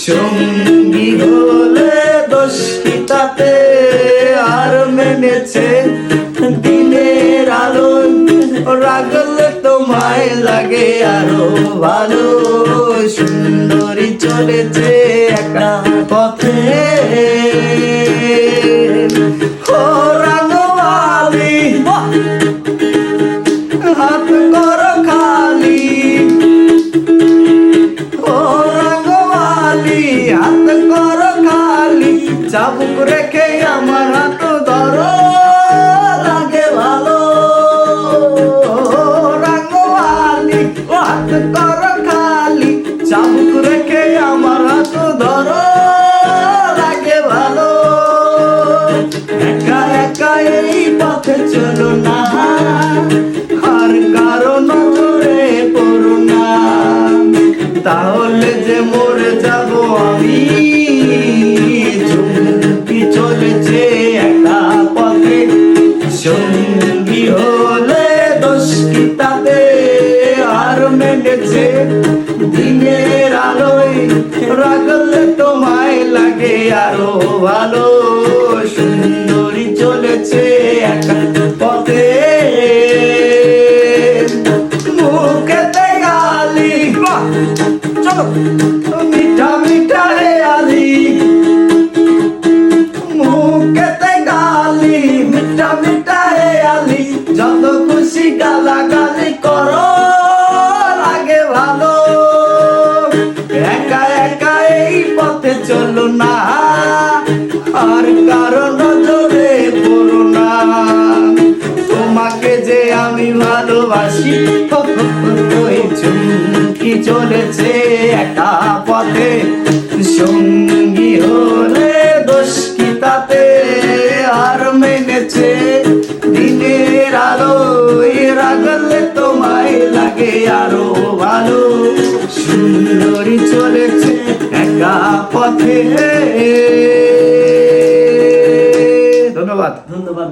সঙ্গী হলে দোষ কি তাতে, আর মেনেছে দিনের আলো, রাগলে তোমায় লাগে আরো ভালো। সুন্দরী চলেছে একা পথে, ও রাঙালি হাত করো খালি, ও রাঙালি হাত করো খালি, চাবুক রেখে আমার হাত ধরো, লাগে ভালো। রাঙালি হাত করো খালি, চাবুক রেখে আমার হাত ধরো, লাগে ভালো। একা একা এই পথে চলো না, আর কারো নজরে পড়ো না, তাহলে যে মরে যাব আমি। চুমকি চলেছে একা পথে, সঙ্গী হলে দোষ কি তাতে, আর মেনেছে দিনের আলোয়, রাগলে তোমায় লাগে আরো ভালো। সুন্দরী চলেছে একা পথে, মুখেতে গালি, চলো মিঠা মিঠা রে আলি, মুখেতে গালি মিঠা মিঠা রে আলি, যত খুশি গালাগালি করো, লাগে ভালো। একা একা এই পথে চলো না, আর কারো নজরে পড়ো না, তোমাকে যে আমি ভালোবাসি। ওই চুমকি চলেছে একা পথে, সঙ্গী হলে দোষ কি তাতে, আর মেনেছে দিনের আলোয়, রাগলে তোমায় লাগে আরো ভালো। সুন্দরী চলেছে একা পথে। ধন্যবাদ।